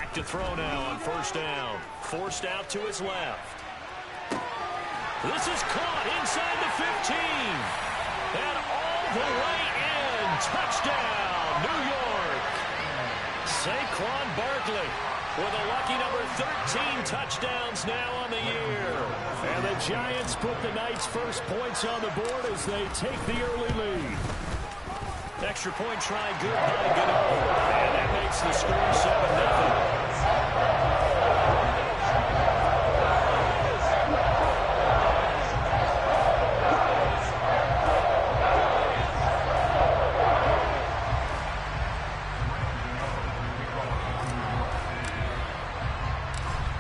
back to throw now on first down. Forced out to his left. This is caught inside the 15. And all the way in. Touchdown, New York. Saquon Barkley with a lucky number 13 touchdowns now on the year. And the Giants put the Knights' first points on the board as they take the early lead. Extra point try good by Gano. And that makes the score 7-0.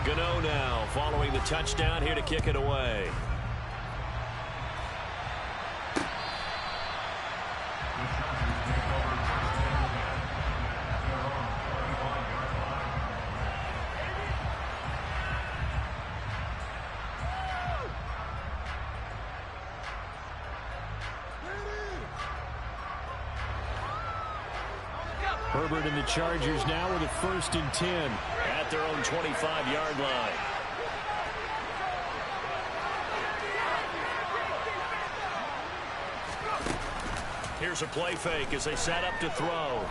Gano now following the touchdown here to kick it away. Herbert and the Chargers now with a 1st and 10 at their own 25-yard line. Here's a play fake as they set up to throw.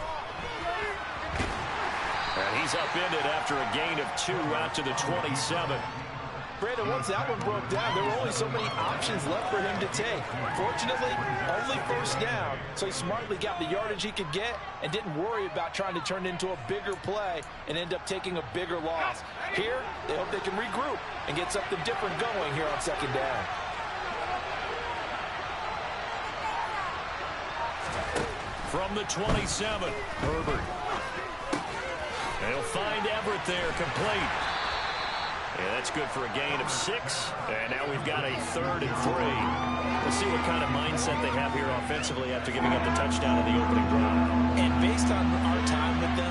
And he's upended after a gain of 2 out to the 27. Brandon, once that one broke down, there were only so many options left for him to take. Fortunately, only first down, so he smartly got the yardage he could get and didn't worry about trying to turn it into a bigger play and end up taking a bigger loss. Here, they hope they can regroup and get something different going here on second down. From the 27, Herbert. They'll find Everett there, complete. Yeah, that's good for a gain of 6. And now we've got a 3rd and 3. We'll see what kind of mindset they have here offensively after giving up the touchdown in the opening drive. And based on our time with them,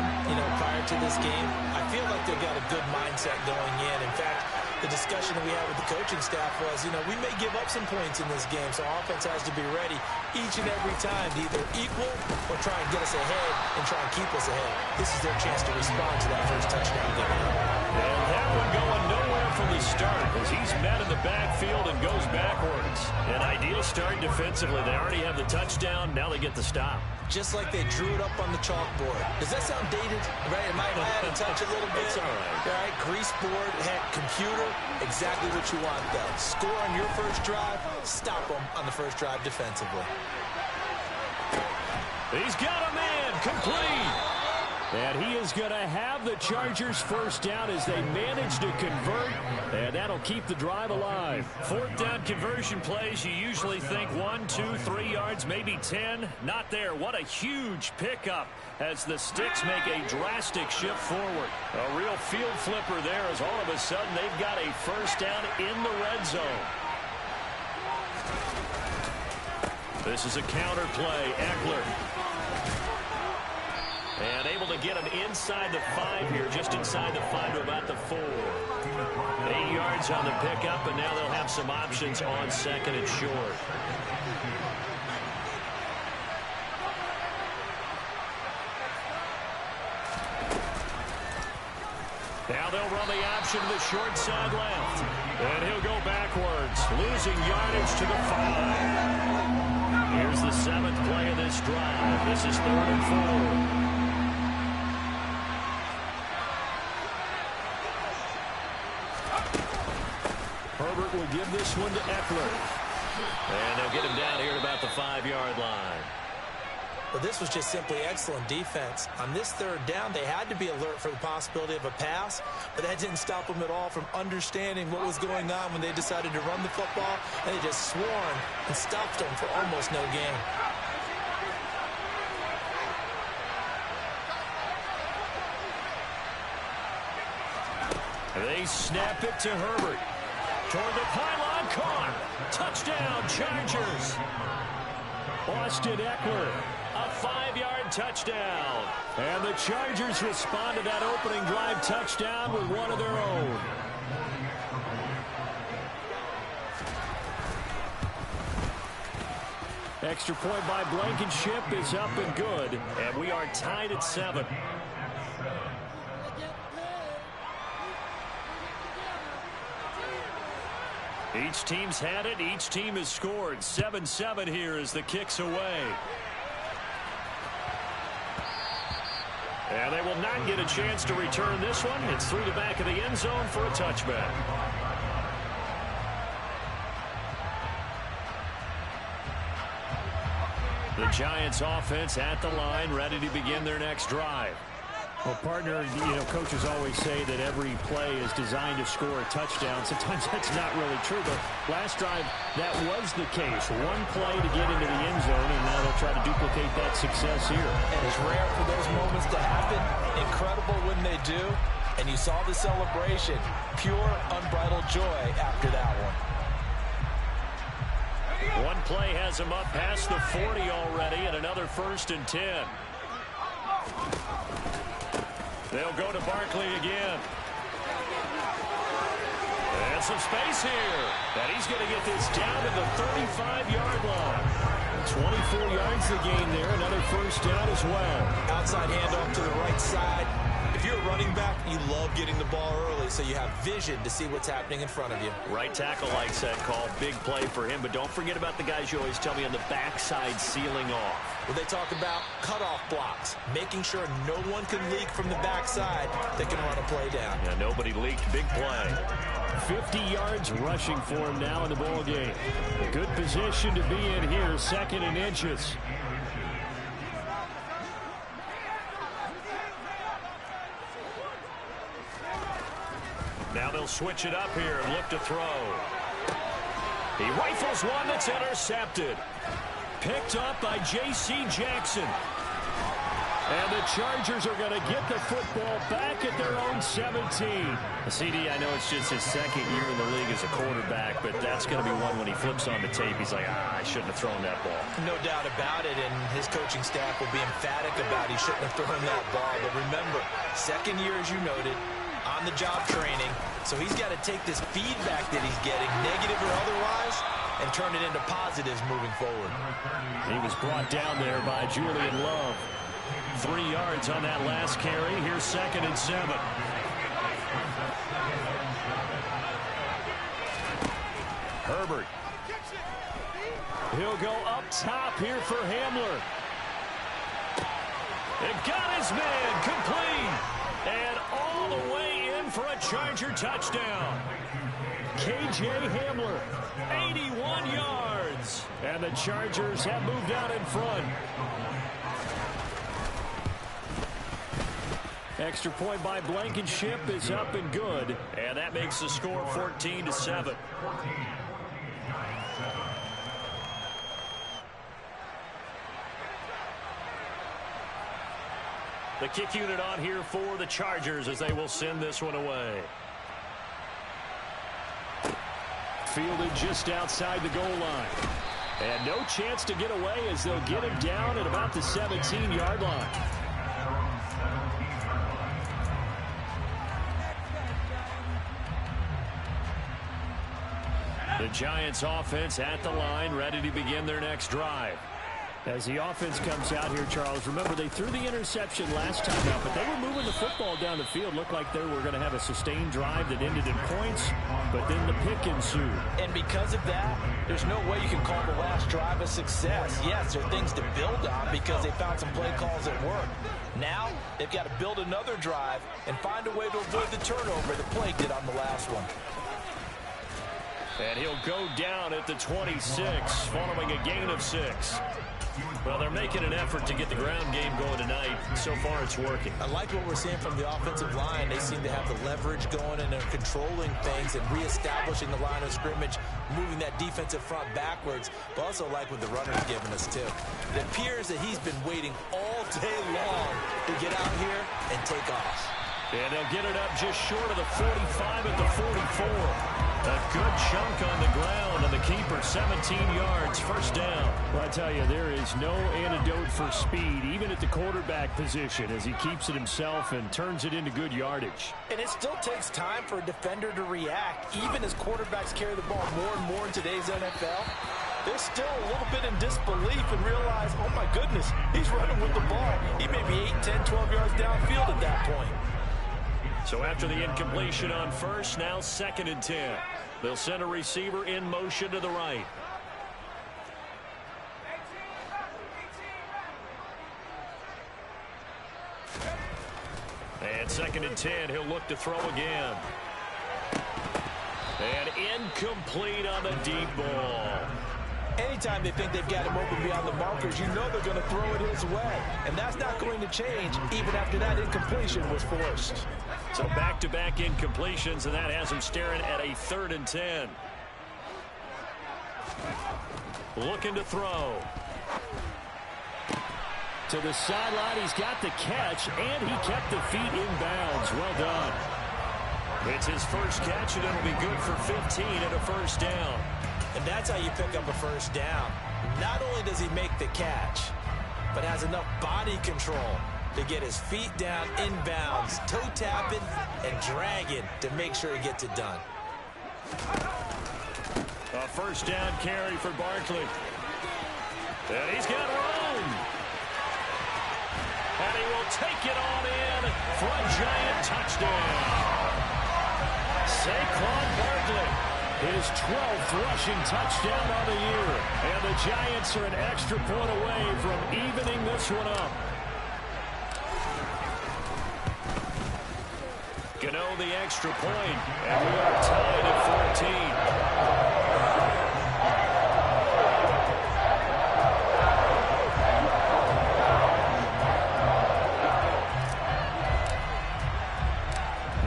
prior to this game, I feel like they've got a good mindset going in. In fact, the discussion that we had with the coaching staff was, we may give up some points in this game, so our offense has to be ready each and every time to either equal or try and get us ahead and try and keep us ahead. This is their chance to respond to that first touchdown given up. And that one going nowhere from the start as he's met in the backfield and goes backwards. An ideal start defensively. They already have the touchdown. Now they get the stop. Just like they drew it up on the chalkboard. Does that sound dated? Right? It might add a touch a little bit. It's all right. All right, grease board, heck, computer, exactly what you want though. Score on your first drive, stop them on the first drive defensively. He's got a man, complete. And he is going to have the Chargers first down as they manage to convert, and that'll keep the drive alive. 4th down conversion plays, you usually think 1, 2, 3 yards, maybe 10. Not there. What a huge pickup as the Sticks make a drastic shift forward. A real field flipper there as all of a sudden they've got a first down in the red zone. This is a counter play. Eckler. And able to get him inside the 5 here, just inside the 5 to about the 4. 8 yards on the pickup, and now they'll have some options on 2nd and short. Now they'll run the option to the short side left. And he'll go backwards, losing yardage to the 5. Here's the 7th play of this drive. This is 3rd and 4. Herbert will give this one to Eckler. And they'll get him down here at about the 5-yard line. Well, this was just simply excellent defense. On this 3rd down, they had to be alert for the possibility of a pass, but that didn't stop them at all from understanding what was going on when they decided to run the football, and they just swarmed and stopped them for almost no gain. They snap it to Herbert. Toward the pylon, caught. Touchdown, Chargers. Austin Eckler, a 5-yard touchdown. And the Chargers respond to that opening drive touchdown with one of their own. Extra point by Blankenship is up and good. And we are tied at 7. Each team's had it. Each team has scored. 7-7 here as the kick's away. And they will not get a chance to return this one. It's through the back of the end zone for a touchback. The Giants offense at the line, ready to begin their next drive. Well, partner, coaches always say that every play is designed to score a touchdown. Sometimes that's not really true, but last drive, that was the case. One play to get into the end zone, and now they'll try to duplicate that success here. And it's rare for those moments to happen. Incredible when they do. And you saw the celebration. Pure, unbridled joy after that one. One play has him up past the 40 already, and another 1st and 10. They'll go to Barkley again. And some space here. And he's going to get this down to the 35-yard line. 24 yards the gain there. Another 1st down as well. Outside handoff to the right side. If you're a running back, you love getting the ball early so you have vision to see what's happening in front of you. Right tackle likes that call. Big play for him. But don't forget about the guys you always tell me on the backside sealing off. Well, they talk about cutoff blocks, making sure no one can leak from the backside that can run a play down. Yeah, nobody leaked. Big play. 50 yards rushing for him now in the ball game. A good position to be in here, 2nd and inches. Now they'll switch it up here and look to throw. He rifles one that's intercepted. Picked up by J.C. Jackson. And the Chargers are going to get the football back at their own 17. CD, I know it's just his 2nd year in the league as a quarterback, but that's going to be one when he flips on the tape. He's like, I shouldn't have thrown that ball. No doubt about it, and his coaching staff will be emphatic about he shouldn't have thrown that ball. But remember, 2nd year, as you noted, on-the-job training, so he's got to take this feedback that he's getting, negative or otherwise, and turn it into positives moving forward. He was brought down there by Julian Love. 3 yards on that last carry. Here's 2nd and 7. Herbert. He'll go up top here for Hamler. It got his man complete. And all the way in for a Charger touchdown. K.J. Hamler, 81 yards. And the Chargers have moved out in front. Extra point by Blankenship is up and good. And that makes the score 14-7. The kick unit on here for the Chargers as they will send this one away. Fielded just outside the goal line. And no chance to get away as they'll get him down at about the 17-yard line. The Giants offense at the line, ready to begin their next drive. As the offense comes out here, Charles, remember they threw the interception last time out, but they were moving the football down the field. Looked like they were going to have a sustained drive that ended in points, but then the pick ensued. And because of that, there's no way you can call the last drive a success. Yes, there are things to build on because they found some play calls that work. Now, they've got to build another drive and find a way to avoid the turnover that plagued it on the last one. And he'll go down at the 26 following a gain of 6. Well, they're making an effort to get the ground game going tonight. So far, it's working. I like what we're seeing from the offensive line. They seem to have the leverage going, and they're controlling things and reestablishing the line of scrimmage, moving that defensive front backwards. But also like what the runner's giving us, too. It appears that he's been waiting all day long to get out here and take off. And they'll get it up just short of the 45 at the 44. A good chunk on the ground, and the keeper 17 yards, 1st down. Well, I tell you, there is no antidote for speed, even at the quarterback position, as he keeps it himself and turns it into good yardage. And it still takes time for a defender to react, even as quarterbacks carry the ball more and more in today's NFL. They're still a little bit in disbelief and realize, oh my goodness, he's running with the ball. He may be 8, 10, 12 yards downfield at that point. So after the incompletion on first, now 2nd and 10. They'll send a receiver in motion to the right. And 2nd and 10, he'll look to throw again. And incomplete on the deep ball. Anytime they think they've got him open beyond the markers, you know they're going to throw it his way. And that's not going to change even after that incompletion was forced. So back-to-back incompletions, and that has him staring at a 3rd and 10. Looking to throw. To the sideline, he's got the catch, and he kept the feet in bounds. Well done. It's his first catch, and it'll be good for 15 and a first down. And that's how you pick up a first down. Not only does he make the catch, but has enough body control to get his feet down in bounds, toe tapping and dragging to make sure he gets it done. A first down carry for Barkley. And he's got room. And he will take it on in for a giant touchdown. Saquon Barkley, his 12th rushing touchdown on the year. And the Giants are an extra point away from evening this one up. Gano the extra point, and we are tied at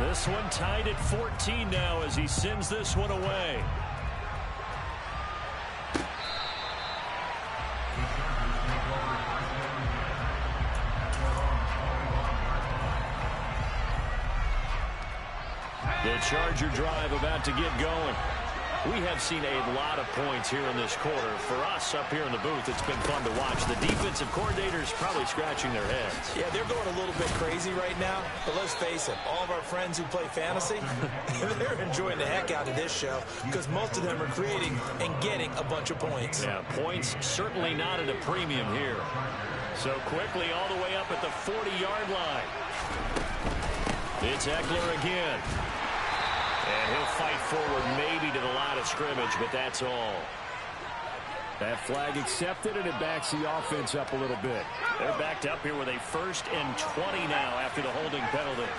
14. This one tied at 14 now as he sends this one away. The Charger drive about to get going. We have seen a lot of points here in this quarter. For us up here in the booth, it's been fun to watch. The defensive coordinators probably scratching their heads. Yeah, they're going a little bit crazy right now. But let's face it, all of our friends who play fantasy, they're enjoying the heck out of this show because most of them are creating and getting a bunch of points. Yeah, points certainly not at a premium here. So quickly all the way up at the 40-yard line. It's Eckler again. And he'll fight forward maybe to the line of scrimmage, but that's all. That flag accepted, and it backs the offense up a little bit. They're backed up here with a 1st and 20 now after the holding penalty.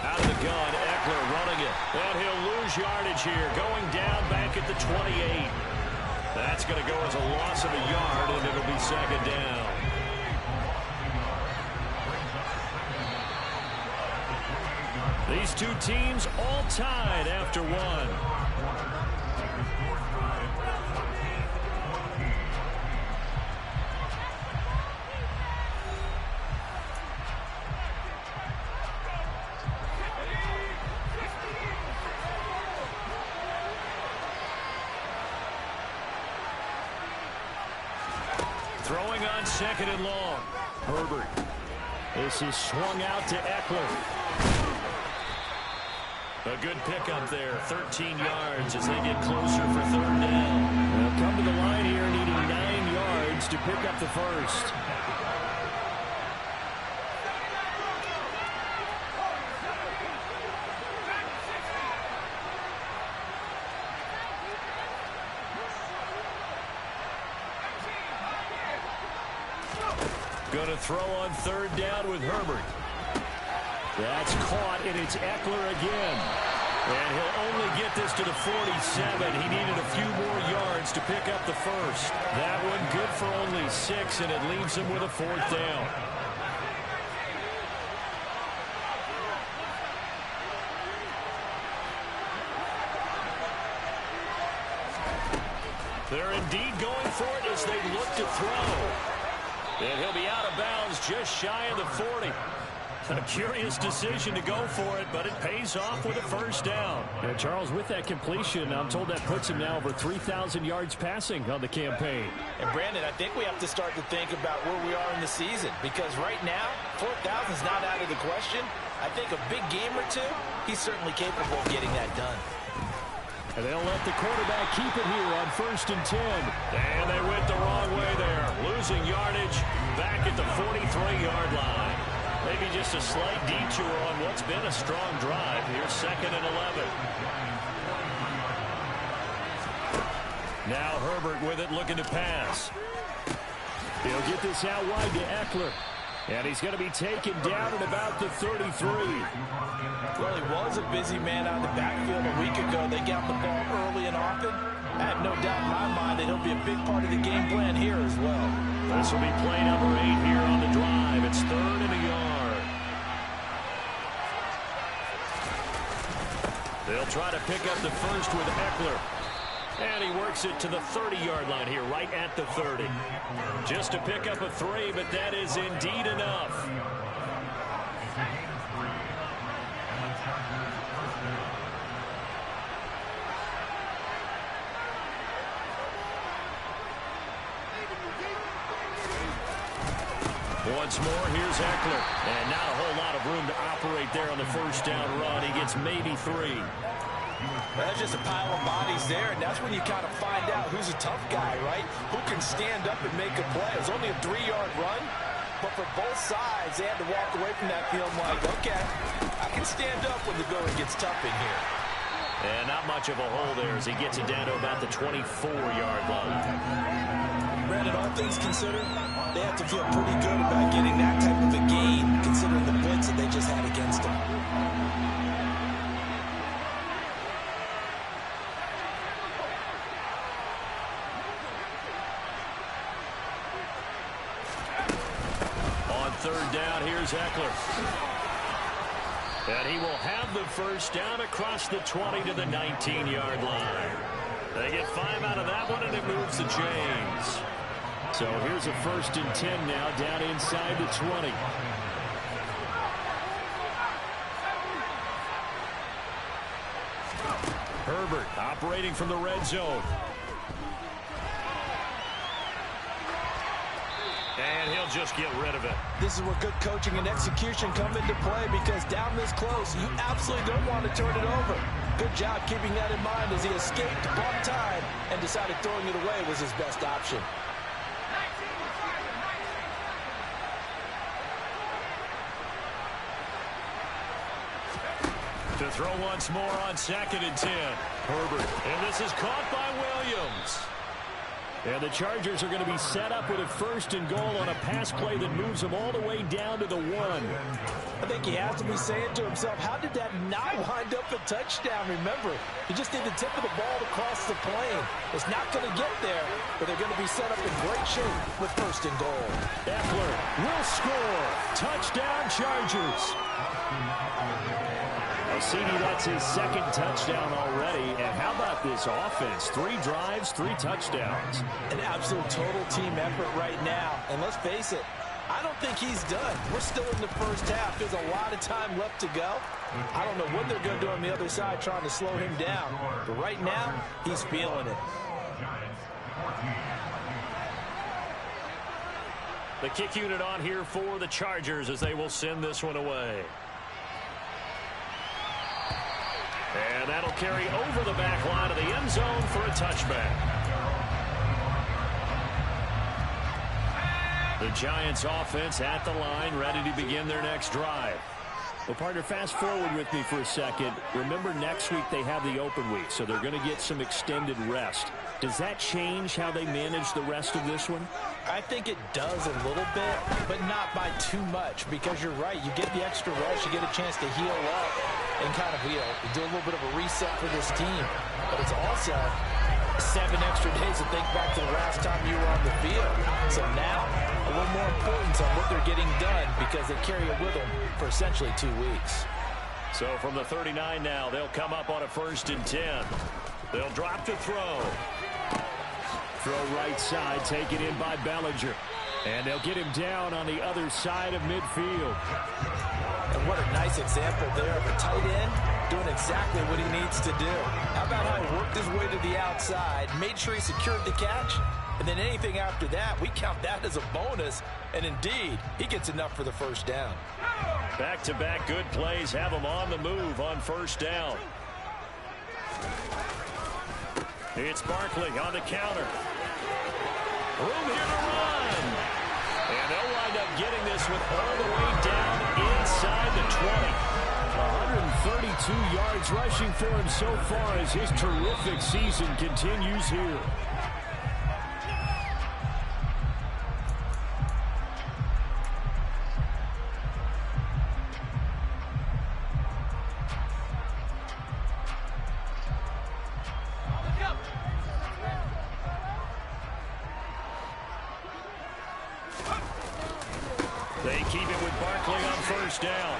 Out of the gun, Eckler running it. And he'll lose yardage here, going down back at the 28. That's going to go as a loss of a yard, and it'll be 2nd down. These two teams all tied after one. Throwing on 2nd and long. Herbert. This is swung out to Eckler. A good pickup there, 13 yards as they get closer for 3rd down. They'll come to the line here needing 9 yards to pick up the first. Going to throw on 3rd down with Herbert. That's caught, and it's Eckler again. And he'll only get this to the 47. He needed a few more yards to pick up the first. That one good for only 6, and it leaves him with a 4th down. They're indeed going for it as they look to throw. And he'll be out of bounds just shy of the 40. A curious decision to go for it, but it pays off with a 1st down. Yeah, Charles, with that completion, I'm told that puts him now over 3,000 yards passing on the campaign. And, Brandon, I think we have to start to think about where we are in the season because right now, 4,000 is not out of the question. I think a big game or two, he's certainly capable of getting that done. And they'll let the quarterback keep it here on 1st and 10. And they went the wrong way there. Losing yardage back at the 43 23-yard line. Maybe just a slight detour on what's been a strong drive. Here's 2nd and 11. Now Herbert with it, looking to pass. He'll get this out wide to Eckler. And he's going to be taken down at about the 33. Well, he was a busy man out of the backfield a week ago. They got the ball early and often. I have no doubt in my mind that he'll be a big part of the game plan here as well. This will be play number 8 here on the drive. It's 3rd and a yard. They'll try to pick up the first with Eckler. And he works it to the 30-yard line here, right at the 30. Just to pick up a 3, but that is indeed enough. Once more, here's Eckler. And not a whole lot of room to operate there on the first down run. He gets maybe 3. That's just a pile of bodies there, and that's when you kind of find out who's a tough guy, right? Who can stand up and make a play. It was only a 3-yard run, but for both sides, they had to walk away from that field like, okay, I can stand up when the going gets tough in here. And not much of a hole there as he gets it down to about the 24-yard line. Brandon, all things considered, they have to feel pretty good about getting that type of a gain, considering the blitz that they just had against them. Third down, here's Eckler. And he will have the first down across the 20 to the 19-yard line. They get 5 out of that one, and it moves the chains. So here's a 1st and 10 now, down inside the 20. Herbert operating from the red zone. And he'll just get rid of it. This is where good coaching and execution come into play, because down this close, you absolutely don't want to turn it over. Good job keeping that in mind as he escaped, bought time, and decided throwing it away was his best option. To throw once more on 2nd and 10. Herbert. And this is caught by Williams. And the Chargers are going to be set up with a 1st and goal on a pass play that moves them all the way down to the 1. I think he has to be saying to himself, how did that not wind up a touchdown? Remember, you just need the tip of the ball to cross the plane. It's not going to get there, but they're going to be set up in great shape with 1st and goal. Eckler will score. Touchdown, Chargers. CD, that's his 2nd touchdown already. And how about this offense? 3 drives, 3 touchdowns. An absolute total team effort right now. And let's face it, I don't think he's done. We're still in the first half. There's a lot of time left to go. I don't know what they're going to do on the other side trying to slow him down. But right now, he's feeling it. The kick unit on here for the Chargers as they will send this one away. And that'll carry over the back line of the end zone for a touchback. The Giants offense at the line, ready to begin their next drive. Well, partner, fast forward with me for a second. Remember, next week they have the open week, so they're going to get some extended rest. Does that change how they manage the rest of this one? I think it does a little bit, but not by too much, because you're right. You get the extra rest, you get a chance to heal up and kind of, do a little bit of a reset for this team. But it's also 7 extra days to think back to the last time you were on the field. So now, a little more importance on what they're getting done, because they carry it with them for essentially 2 weeks. So from the 39 now, they'll come up on a 1st and 10. They'll drop to throw. Throw right side, taken in by Bellinger. And they'll get him down on the other side of midfield. And what a nice example there of a tight end doing exactly what he needs to do. How about how he worked his way to the outside, made sure he secured the catch, and then anything after that, we count that as a bonus. And indeed, he gets enough for the first down. Back-to-back good plays have him on the move on 1st down. It's Barkley on the counter. Room here to run. And they'll line wind up getting this one all the way down inside the 20. 132 yards rushing for him so far as his terrific season continues here. They keep it with Barkley on first down.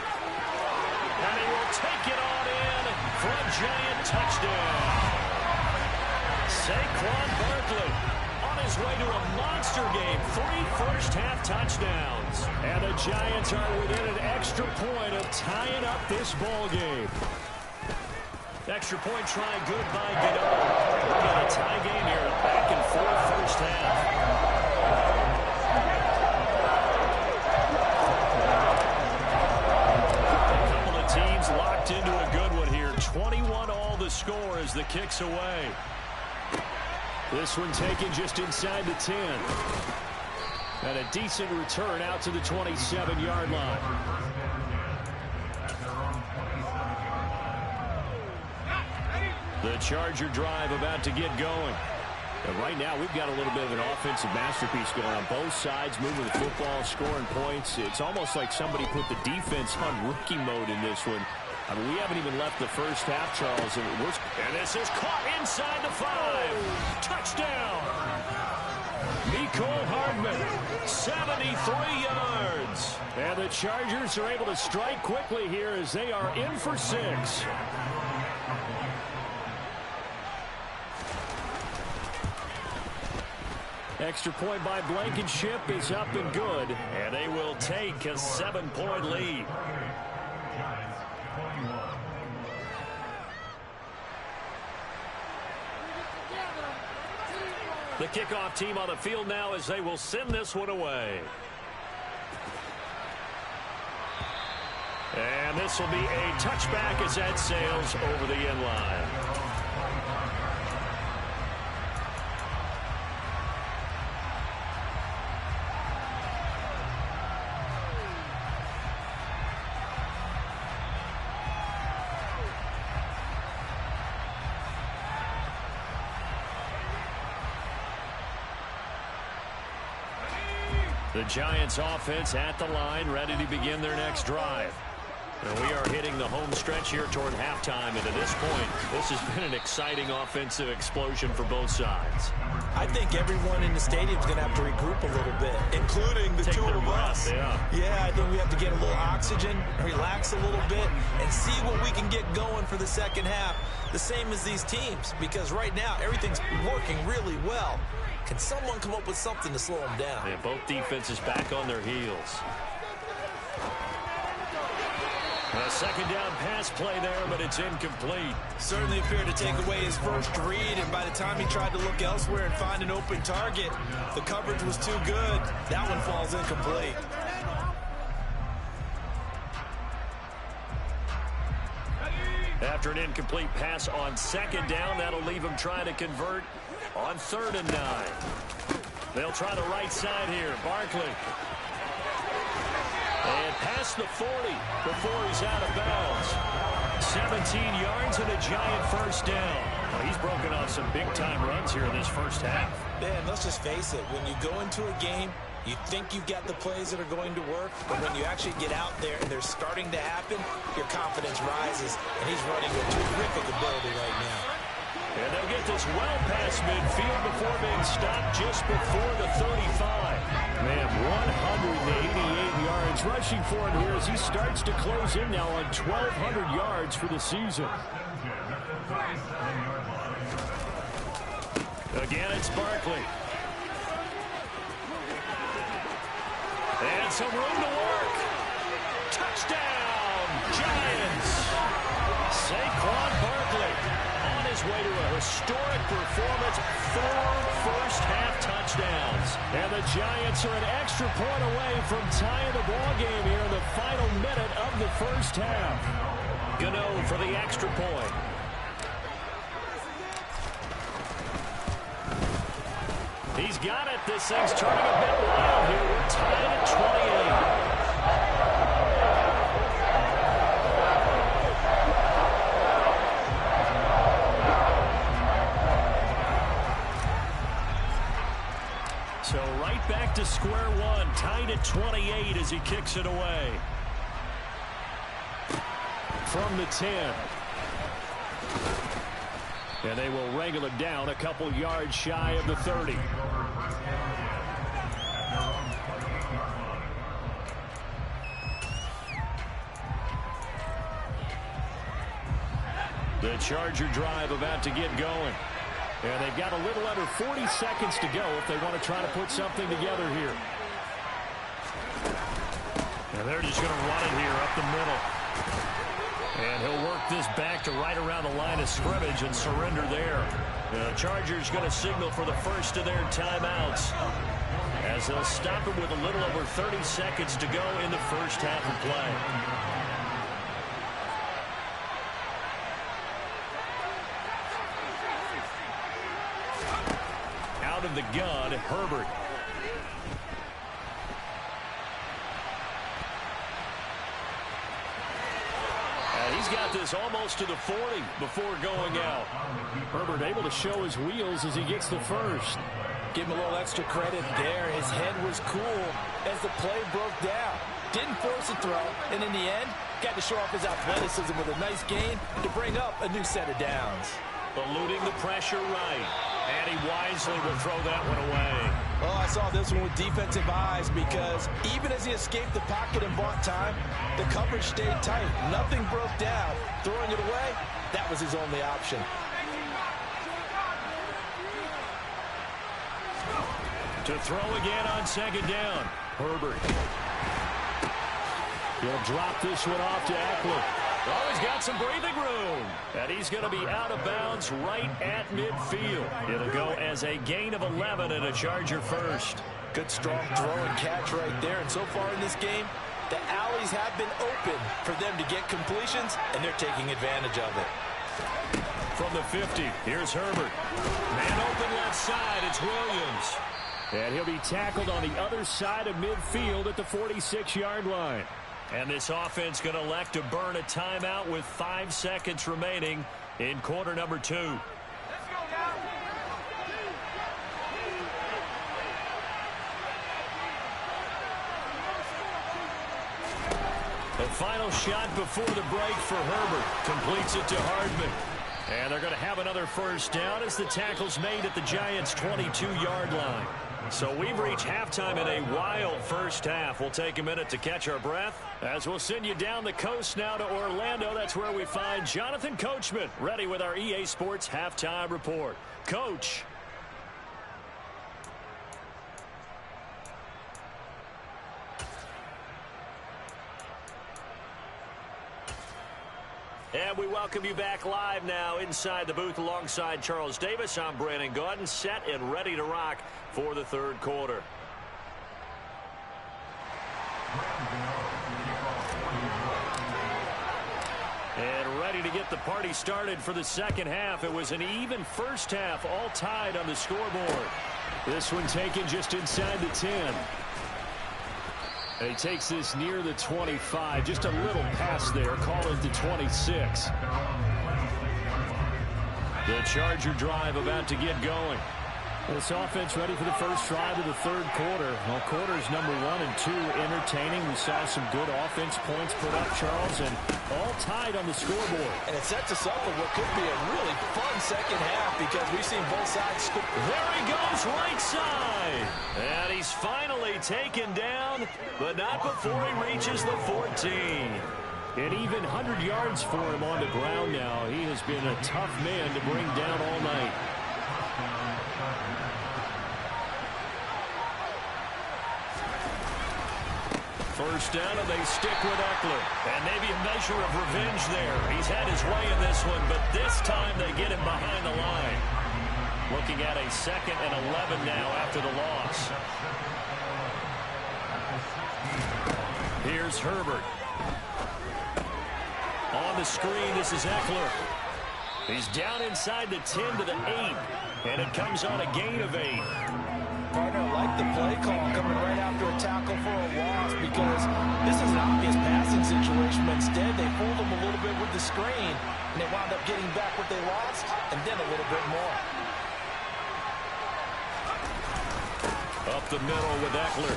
And he will take it on in for a giant touchdown. Saquon Barkley on his way to a monster game. 3 first-half touchdowns. And the Giants are within an extra point of tying up this ball game. Extra point try good by Gano. We got a tie game here. Back and forth first half. Locked into a good one here. 21 all the score as the kick's away. This one taken just inside the 10. And a decent return out to the 27-yard line. The Charger drive about to get going. And right now, we've got a little bit of an offensive masterpiece going on both sides, moving the football, scoring points. It's almost like somebody put the defense on rookie mode in this one. I mean, we haven't even left the first half, Charles. And this is caught inside the 5. Touchdown. Mecole Hardman, 73 yards. And the Chargers are able to strike quickly here as they are in for 6. Extra point by Blankenship is up and good. And they will take a 7-point lead. The kickoff team on the field now as they will send this one away. And this will be a touchback as that sails over the end line. The Giants offense at the line, ready to begin their next drive. And we are hitting the home stretch here toward halftime. And at this point, this has been an exciting offensive explosion for both sides. I think everyone in the stadium is going to have to regroup a little bit, including the two of us. Yeah, I think we have to get a little oxygen, relax a little bit, and see what we can get going for the second half. The same as these teams, because right now everything's working really well. Can someone come up with something to slow them down? Yeah, both defenses back on their heels. A second down pass play there, but it's incomplete. Certainly appeared to take away his first read, and by the time he tried to look elsewhere and find an open target, the coverage was too good. That one falls incomplete. After an incomplete pass on second down, that'll leave him trying to convert on 3rd and 9. They'll try the right side here. Barkley. And past the 40 before he's out of bounds. 17 yards and a giant first down. Well, he's broken off some big-time runs here in this first half. Man, let's just face it. When you go into a game, you think you've got the plays that are going to work, but when you actually get out there and they're starting to happen, your confidence rises, and he's running with terrific ability right now. And they'll get this well past midfield before being stopped just before the 35. Man, 188 yards rushing for him here as he starts to close in now on 1,200 yards for the season. Again, it's Barkley. And some room to work. Touchdown, Giants. Saquon Barkley on his way to a historic performance. 4 first-half touchdowns. And the Giants are an extra point away from tying the ball game here in the final minute of the first half. Gano for the extra point. He's got it. This thing's turning a bit wild here. We're tied at 28. So right back to square one, tied at 28 as he kicks it away. From the 10. And they will wrangle it down a couple yards shy of the 30. The Charger drive about to get going. And they've got a little under 40 seconds to go if they want to try to put something together here. And they're just going to run it here up the middle. And he'll work this back to right around the line of scrimmage and surrender there. The Chargers going to signal for the first of their timeouts as they'll stop it with a little over 30 seconds to go in the first half of play. Out of the gun, Herbert. He's got this almost to the 40 before going out. Herbert able to show his wheels as he gets the first. Give him a little extra credit there. His head was cool as the play broke down. Didn't force a throw, and in the end, got to show off his athleticism with a nice gain to bring up a new set of downs. Eluding the pressure right. And he wisely will throw that one away. Well, I saw this one with defensive eyes because even as he escaped the pocket and bought time, the coverage stayed tight. Nothing broke down. Throwing it away, that was his only option. To throw again on second down. Herbert. He'll drop this one off to Eckler. Oh, he's got some breathing room. And he's going to be out of bounds right at midfield. It'll go as a gain of 11 and a Charger first. Good strong throw and catch right there. And so far in this game, the alleys have been open for them to get completions, and they're taking advantage of it. From the 50, here's Herbert. Man open left side, it's Williams. And he'll be tackled on the other side of midfield at the 46-yard line. And this offense going to elect to burn a timeout with 5 seconds remaining in quarter number 2. Let's go now. The final shot before the break for Herbert. Completes it to Hardman. And they're going to have another first down as the tackle's made at the Giants' 22-yard line. So we've reached halftime in a wild first half. We'll take a minute to catch our breath as we'll send you down the coast now to Orlando. That's where we find Jonathan Coachman ready with our EA Sports Halftime Report. Coach. And we welcome you back live now inside the booth alongside Charles Davis. I'm Brandon Gaudin, set and ready to rock for the third quarter. And ready to get the party started for the second half. It was an even first half, all tied on the scoreboard. This one taken just inside the 10. And he takes this near the 25. Just a little pass there. Call it the 26. The Charger drive about to get going. This offense ready for the first drive of the third quarter. Well, quarters number 1 and 2 entertaining. We saw some good offense points put up, Charles, and all tied on the scoreboard. And it sets us up for what could be a really fun second half because we've seen both sides score. There he goes, right side. And he's finally taken down, but not before he reaches the 14. And even 100 yards for him on the ground now. He has been a tough man to bring down all night. First down, and they stick with Eckler. And maybe a measure of revenge there. He's had his way in this one, but this time they get him behind the line. Looking at a 2nd and 11 now after the loss. Here's Herbert. On the screen, this is Eckler. He's down inside the 10 to the 8, and it comes on a gain of 8. like the play call coming right after a tackle for a loss, because this is an obvious passing situation, but instead they fooled them a little bit with the screen, and they wound up getting back what they lost, and then a little bit more. Up the middle with Eckler.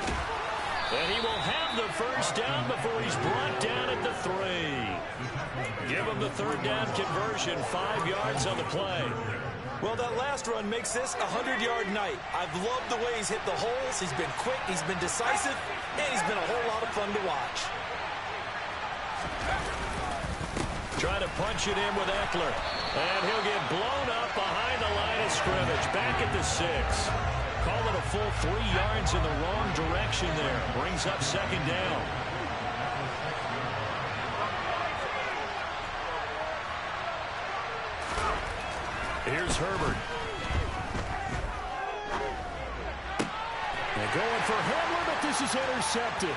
And he will have the first down before he's brought down at the 3. Give him the third down conversion, 5 yards on the play. Well, that last run makes this a 100-yard night. I've loved the way he's hit the holes. He's been quick, he's been decisive, and he's been a whole lot of fun to watch. Trying to punch it in with Eckler. And he'll get blown up behind the line of scrimmage. Back at the 6. Call it a full 3 yards in the wrong direction there. Brings up second down. Here's Herbert. They're going for Hamler, but this is intercepted.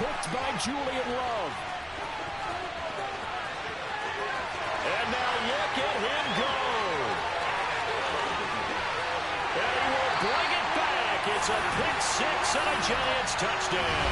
Picked by Julian Love. And now look at him go. And he will bring it back. It's a pick-6 and a Giants touchdown.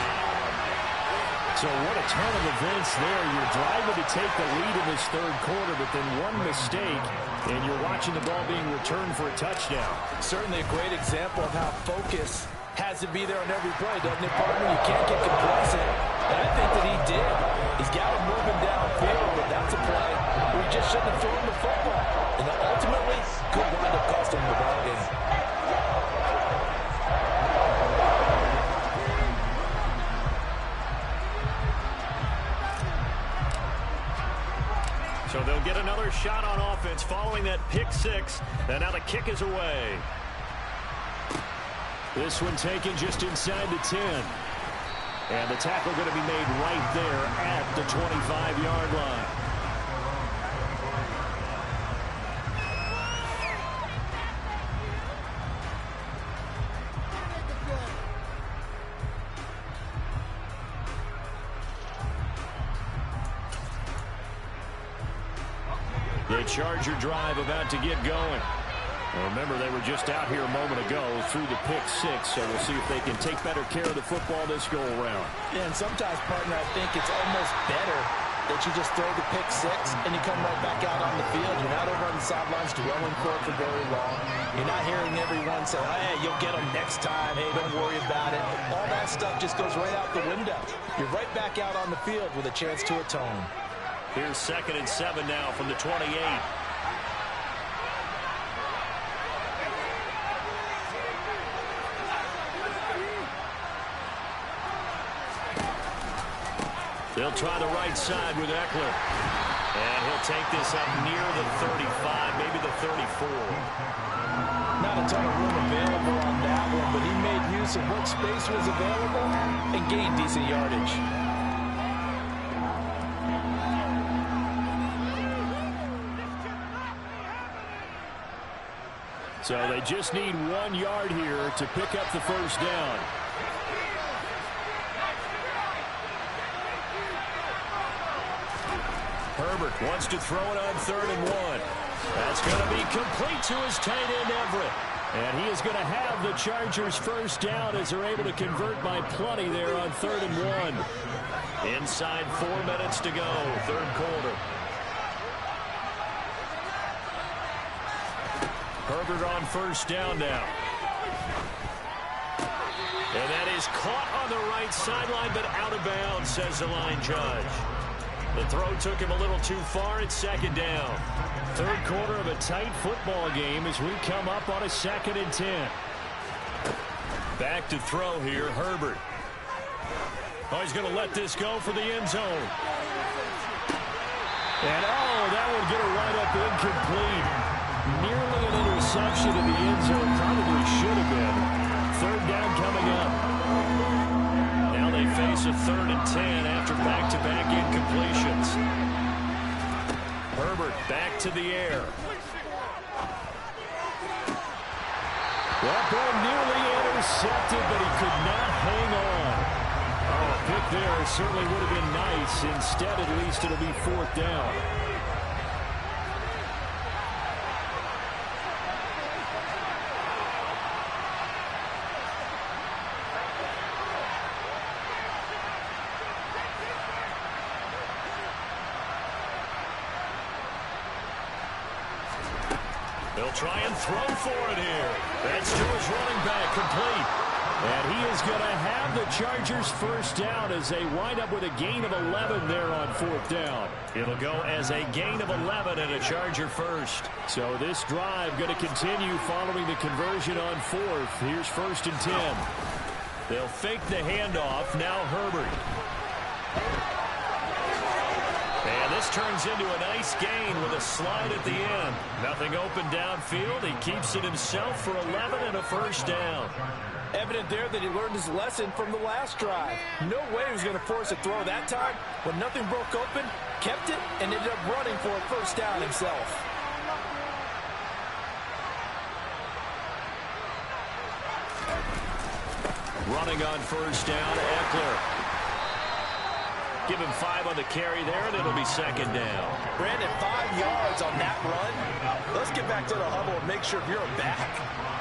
So what a turn of events there. You're driving to take the lead in this third quarter, but then one mistake, and you're watching the ball being returned for a touchdown. Certainly a great example of how focus has to be there on every play, doesn't it, partner? You can't get complacent, and I think that he did. He's got him moving downfield, but that's a play where he just shouldn't have thrown the football. And ultimately, could wind up costing him the ball game. So they'll get another shot on offense following that pick-6, and now the kick is away. This one taken just inside the 10. And the tackle going to be made right there at the 25-yard line. The Charger drive about to get going. Well, remember, they were just out here a moment ago through the pick-6, so we'll see if they can take better care of the football this go-around. Yeah, and sometimes, partner, I think it's almost better that you just throw the pick-6 and you come right back out on the field. You're not over on the sidelines dwelling for it for very long. You're not hearing everyone say, hey, you'll get them next time. Hey, don't worry about it. All that stuff just goes right out the window. You're right back out on the field with a chance to atone. Here's 2nd and 7 now from the 28. They'll try the right side with Eckler. And he'll take this up near the 35, maybe the 34. Not a ton of room available on that one, but he made use of what space was available and gained decent yardage. So they just need 1 yard here to pick up the first down. Herbert wants to throw it on 3rd and 1. That's going to be complete to his tight end, Everett. And he is going to have the Chargers first down as they're able to convert by plenty there on 3rd and 1. Inside 4 minutes to go, third quarter. Herbert on first down now. And that is caught on the right sideline, but out of bounds, says the line judge. The throw took him a little too far. It's 2nd down. Third quarter of a tight football game as we come up on a 2nd and 10. Back to throw here, Herbert. Oh, he's going to let this go for the end zone. And, that would get a right up incomplete. Nearly an interception in the end zone. Probably should have been. Third down coming up. Now they face a 3rd and 10 after back-to-back incompletions. Herbert back to the air. That ball nearly intercepted, but he could not hang on. Oh, a pick there certainly would have been nice. Instead, at least it'll be 4th down. He'll try and throw for it here. That's to his running back, complete. And he is going to have the Chargers first down as they wind up with a gain of 11 there on fourth down. It'll go as a gain of 11 and a Charger first. So this drive going to continue following the conversion on fourth. Here's 1st and 10. They'll fake the handoff. Now Herbert. And this turns into a nice gain with a slide at the end. Nothing open downfield. He keeps it himself for 11 and a first down. Evident there that he learned his lesson from the last drive. No way he was going to force a throw that time. When nothing broke open, kept it, and ended up running for a first down himself. Running on first down, Eckler. Give him 5 on the carry there, and it'll be 2nd down. Brandon, 5 yards on that run. Let's get back to the huddle and make sure if you're a back,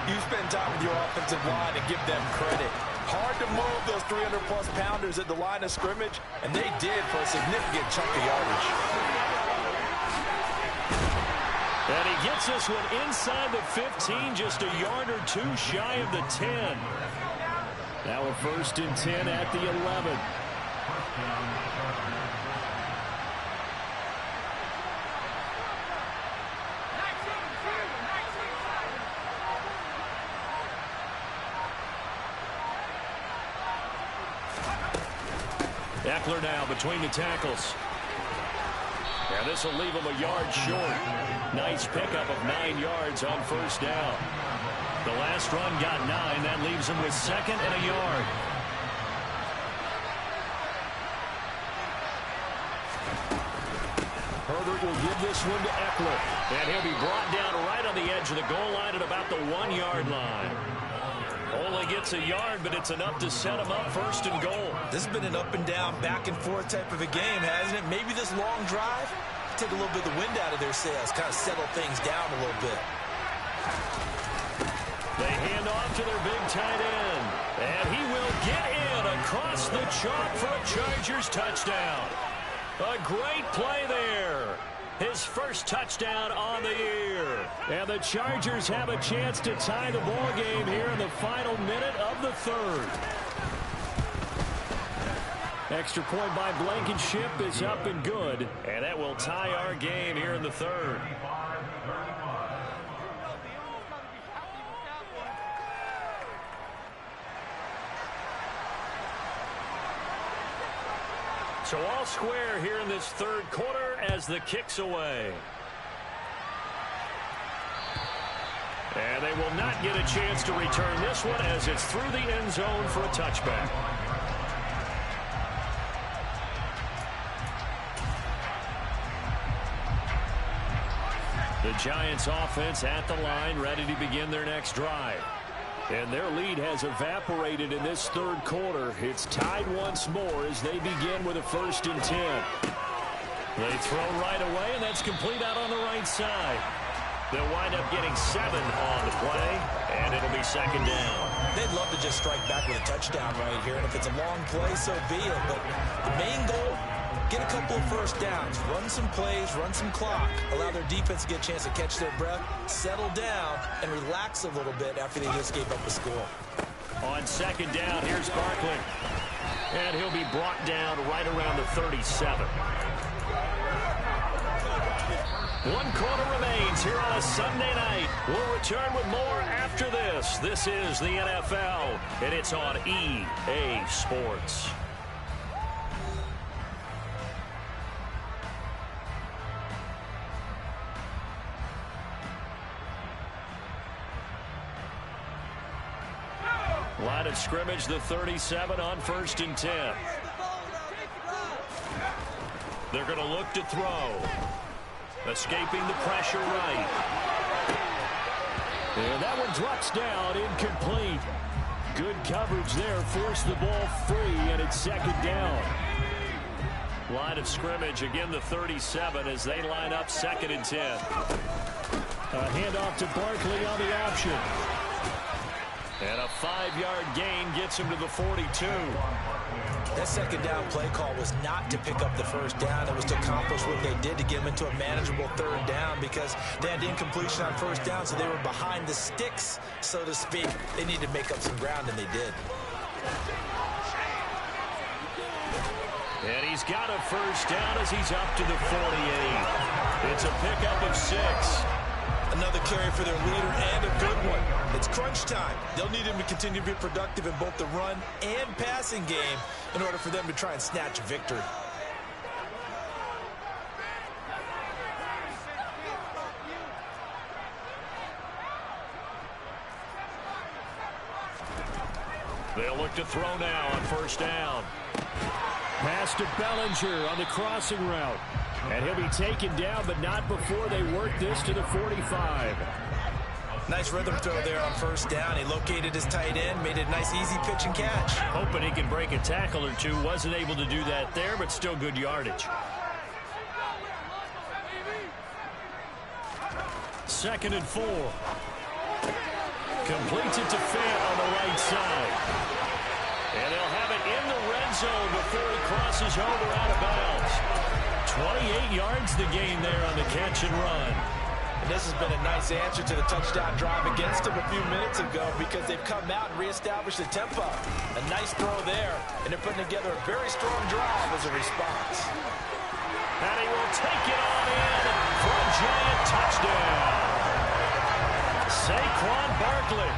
you spend time with your offensive line and give them credit. Hard to move those 300-plus pounders at the line of scrimmage, and they did for a significant chunk of yardage. And he gets this one inside the 15, just a yard or 2 shy of the 10. Now a 1st and 10 at the 11. Eckler now between the tackles. And this will leave him a yard short. Nice pickup of 9 yards on first down. The last run got 9. That leaves him with 2nd and a yard. Herbert will give this one to Eckler. And he'll be brought down right on the edge of the goal line at about the 1-yard line. Only gets a yard, but it's enough to set him up 1st and goal. This has been an up and down, back and forth type of a game, hasn't it? Maybe this long drive, take a little bit of the wind out of their sails, kind of settle things down a little bit. They hand off to their big tight end. And he will get in across the chalk for a Chargers touchdown. A great play there. His first touchdown on the year. And the Chargers have a chance to tie the ball game here in the final minute of the 3rd. Extra point by Blankenship is up and good. And that will tie our game here in the 3rd. So all square here in this 3rd quarter as the kick's away. And they will not get a chance to return this one as it's through the end zone for a touchback. The Giants offense at the line, ready to begin their next drive. And their lead has evaporated in this 3rd quarter. It's tied once more as they begin with a 1st and 10. They throw right away, and that's complete out on the right side. They'll wind up getting 7 on the play, and it'll be 2nd down. They'd love to just strike back with a touchdown right here, and if it's a long play, so be it. But the main goal, get a couple of first downs, run some plays, run some clock, allow their defense to get a chance to catch their breath, settle down, and relax a little bit after they just gave up a score. On 2nd down, here's Barkley. And he'll be brought down right around the 37. 1 quarter remains here on a Sunday night. We'll return with more after this. This is the NFL, and it's on EA Sports. Line of scrimmage, the 37 on 1st and 10. They're going to look to throw. Escaping the pressure right. And that one drops down, incomplete. Good coverage there, forced the ball free, and it's 2nd down. Line of scrimmage, again the 37 as they line up 2nd and 10. A handoff to Barkley on the option. And a 5-yard gain gets him to the 42. That second down play call was not to pick up the first down. It was to accomplish what they did to get them into a manageable third down because they had incompletion on first down, so they were behind the sticks, so to speak. They needed to make up some ground, and they did. And he's got a first down as he's up to the 48. It's a pickup of 6. Another carry for their leader and a good one. It's crunch time. They'll need him to continue to be productive in both the run and passing game in order for them to try and snatch a victory. They'll look to throw now on first down. Pass to Bellinger on the crossing route. And he'll be taken down, but not before they work this to the 45. Nice rhythm throw there on first down. He located his tight end, made it a nice easy pitch and catch. Hoping he can break a tackle or two. Wasn't able to do that there, but still good yardage. 2nd and 4. Completes it to Fant on the right side. And they'll have it in the red zone before he crosses over out of bounds. 28 yards the gain there on the catch and run. And this has been a nice answer to the touchdown drive against them a few minutes ago because they've come out and reestablished the tempo. A nice throw there, and they're putting together a very strong drive as a response. And he will take it on in for a giant touchdown. Saquon Barkley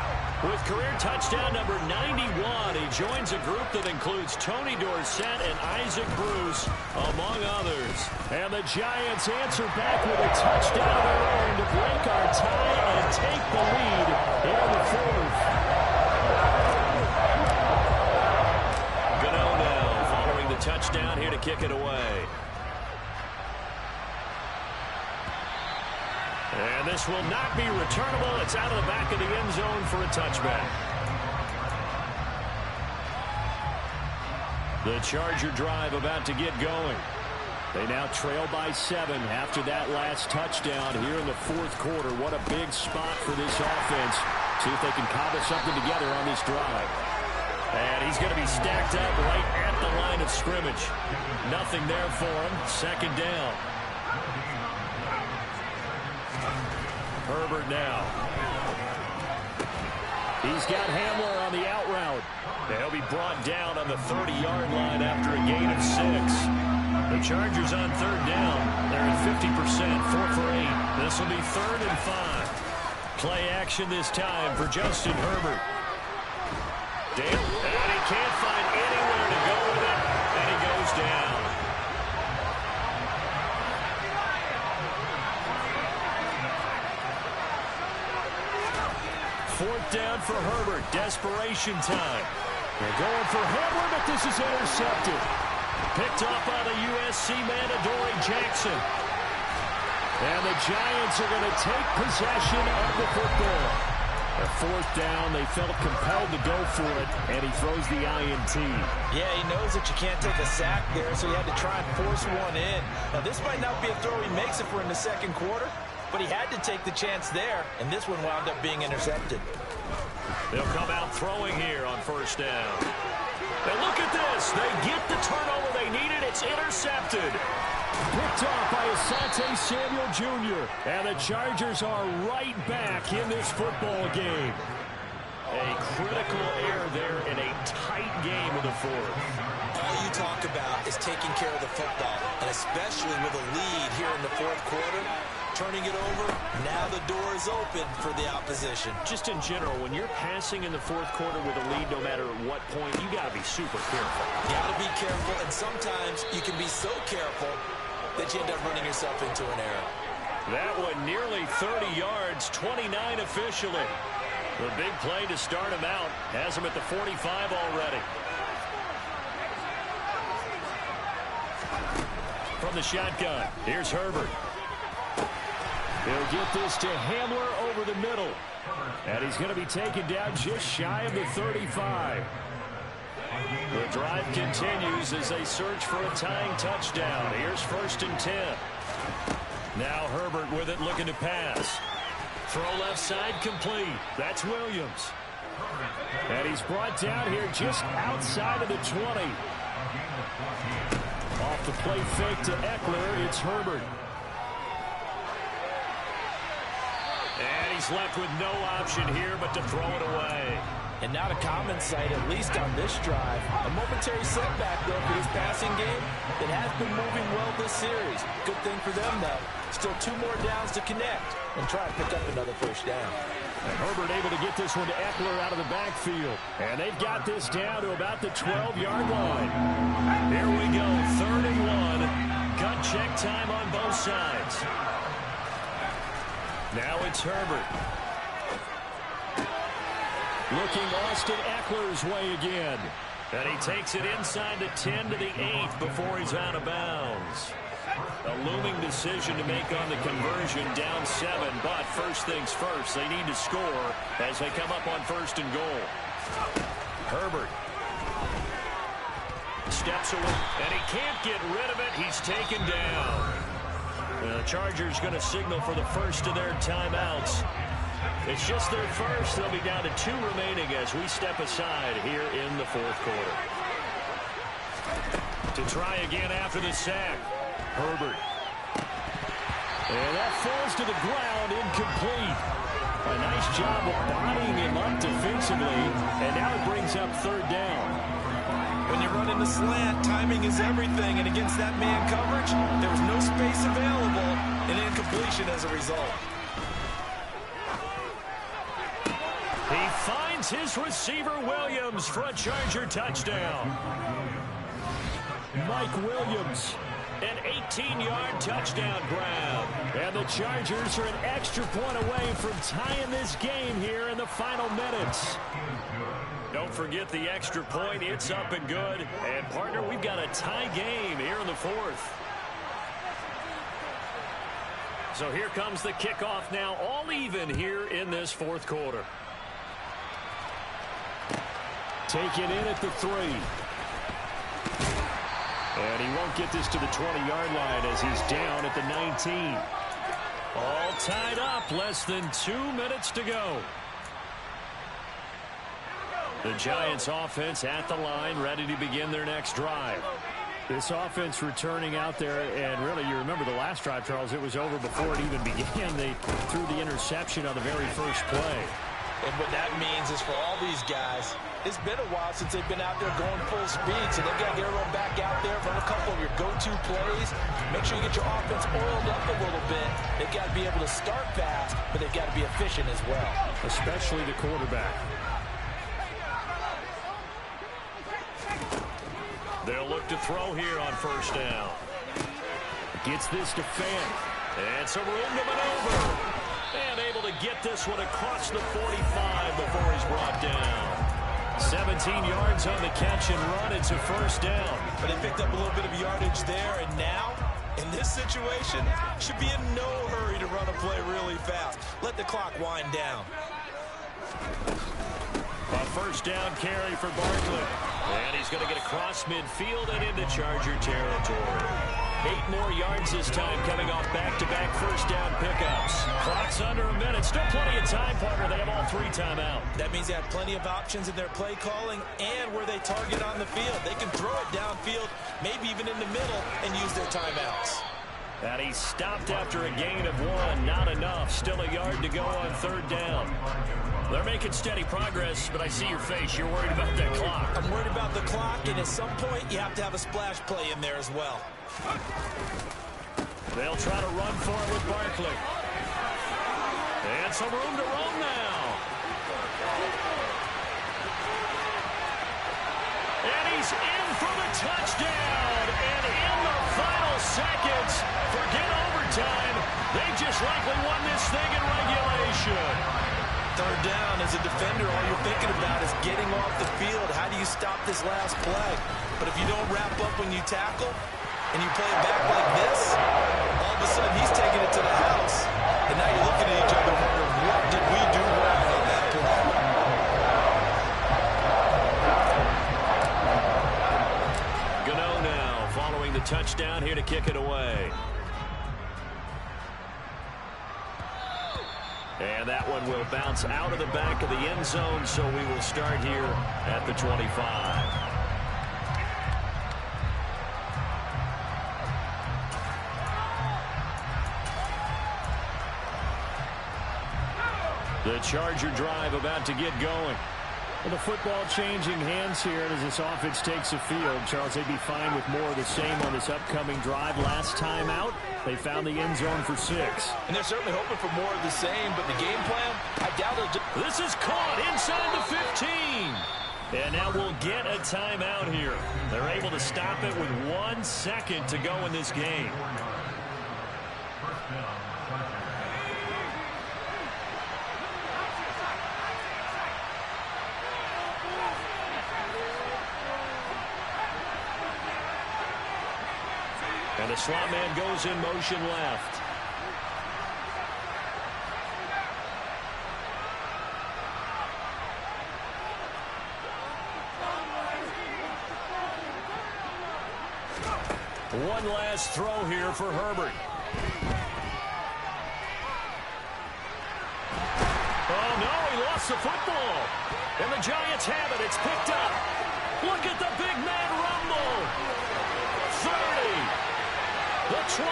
with career touchdown number 91. He joins a group that includes Tony Dorsett and Isaac Bruce, among others. And the Giants answer back with a touchdown of their own to break our tie and take the lead in the 4th. Gano now following the touchdown here to kick it away. And this will not be returnable. It's out of the back of the end zone for a touchback. The Charger drive about to get going. They now trail by 7 after that last touchdown here in the 4th quarter. What a big spot for this offense. See if they can cobble something together on this drive. And he's going to be stacked up right at the line of scrimmage. Nothing there for him. 2nd down. Herbert now. He's got Hamler on the out route. He'll be brought down on the 30-yard line after a gain of 6. The Chargers on 3rd down. They're at 50%, 4 for 8. This will be 3rd and 5. Play action this time for Justin Herbert. And he can't find anywhere to go with it, and he goes down. 4th down for Herbert. Desperation time. They're going for Hamler, but this is intercepted. Picked up by the USC man, Adoree Jackson. And the Giants are going to take possession of the football. At 4th down, they felt compelled to go for it, and he throws the INT. Yeah, he knows that you can't take a sack there, so he had to try and force one in. Now, this might not be a throw he makes if we're in the 2nd quarter, but he had to take the chance there, and this one wound up being intercepted. They'll come out throwing here on 1st down. And look at this. They get the turnover they needed. It's intercepted. Picked off by Asante Samuel Jr. And the Chargers are right back in this football game. A critical error there in a tight game of the 4th. All you talk about is taking care of the football, and especially with a lead here in the 4th quarter, turning it over, now the door is open for the opposition. Just in general, when you're passing in the 4th quarter with a lead, no matter what point, you got to be super careful. You got to be careful, and sometimes you can be so careful that you end up running yourself into an error. That one nearly 30 yards, 29 officially. The big play to start him out has him at the 45 already. From the shotgun, here's Herbert. He'll get this to Hamler over the middle. And he's going to be taken down just shy of the 35. The drive continues as they search for a tying touchdown. Here's 1st and 10. Now Herbert with it, looking to pass. Throw left side complete. That's Williams. And he's brought down here just outside of the 20. Off the play fake to Eckler, it's Herbert. And he's left with no option here but to throw it away. And not a common sight, at least on this drive. A momentary setback, though, for this passing game. It has been moving well this series. Good thing for them, though. Still 2 more downs to connect and try to pick up another first down. And Herbert able to get this one to Eckler out of the backfield. And they've got this down to about the 12-yard line. Here we go, 3rd and 1. Gut check time on both sides. Now it's Herbert. Looking Austin Eckler's way again. And he takes it inside the 10 to the 8 before he's out of bounds. A looming decision to make on the conversion, down 7. But first things first, they need to score as they come up on 1st and goal. Herbert steps away, and he can't get rid of it. He's taken down. The Chargers going to signal for the first of their timeouts. It's just their first. They'll be down to 2 remaining as we step aside here in the 4th quarter. To try again after the sack. Herbert. And that falls to the ground, incomplete. A nice job of bodying him up defensively, and now it brings up 3rd down. When you're running the slant, timing is everything, and against that man coverage, there was no space available, and incompletion as a result. He finds his receiver, Williams, for a Charger touchdown. Mike Williams. An 18-yard touchdown grab. And the Chargers are an extra point away from tying this game here in the final minutes. Don't forget the extra point. It's up and good. And, partner, we've got a tie game here in the 4th. So here comes the kickoff now, all even here in this 4th quarter. Take it in at the 3. And he won't get this to the 20-yard line as he's down at the 19. All tied up, less than 2 minutes to go. The Giants offense at the line, ready to begin their next drive. This offense returning out there, and really, you remember the last drive, Charles, it was over before it even began. They threw the interception on the very first play. And what that means is for all these guys, it's been a while since they've been out there going full speed, so they've got to get everyone back out there, run a couple of your go-to plays, make sure you get your offense oiled up a little bit. They've got to be able to start fast, but they've got to be efficient as well. Especially the quarterback. They'll look to throw here on 1st down. Gets this to Fant. And some room to maneuver. And able to get this one across the 45 before he's brought down. 17 yards on the catch and run. It's a 1st down. But they picked up a little bit of yardage there, and now, in this situation, should be in no hurry to run a play really fast. Let the clock wind down. A 1st down carry for Barkley. And he's going to get across midfield and into Charger territory. 8 more yards this time, coming off back-to-back 1st down pickups. Clock's under a minute. Still plenty of time, partner. They have all 3 timeout. That means they have plenty of options in their play calling and where they target on the field. They can throw it downfield, maybe even in the middle, and use their timeouts. And he stopped after a gain of 1. Not enough. Still a yard to go on 3rd down. They're making steady progress, but I see your face. You're worried about that clock. I'm worried about the clock, and at some point, you have to have a splash play in there as well. They'll try to run for it with Barkley. And some room to roam now. And he's in for the touchdown. And in the final seconds, forget overtime. They just likely won this thing in regulation. 3rd down, as a defender, all you're thinking about is getting off the field. How do you stop this last play? But if you don't wrap up when you tackle and you play it back like this, all of a sudden he's taking it to the house. And now you're looking at each other wondering, what did we do wrong on that play? Gano now following the touchdown here to kick it away. And that one will bounce out of the back of the end zone, so we will start here at the 25. The Charger drive about to get going. Well, the football changing hands here as this offense takes the field. Charles, they'd be fine with more of the same on this upcoming drive. Last time out, they found the end zone for 6. And they're certainly hoping for more of the same, but the game plan, I doubt it'll... This is caught inside the 15. And now we'll get a timeout here. They're able to stop it with 1 second to go in this game. And the slot man goes in motion left. One last throw here for Herbert. Oh, no, he lost the football. And the Giants have it. It's picked up. Look at the big man rumble. 30. The 20.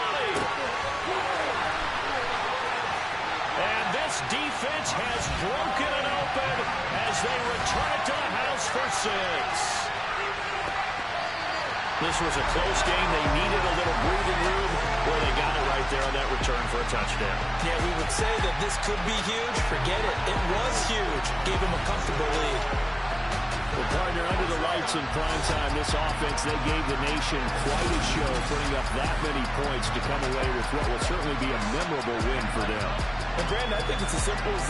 And this defense has broken it open as they return it to the house for 6. This was a close game. They needed a little breathing room. Well, they got it right there on that return for a touchdown. Yeah, we would say that this could be huge. Forget it. It was huge. Gave them a comfortable lead. Well, partner, under the lights in prime time, this offense, they gave the nation quite a show, putting up that many points to come away with what will certainly be a memorable win for them. And Brandon, I think it's as simple as this.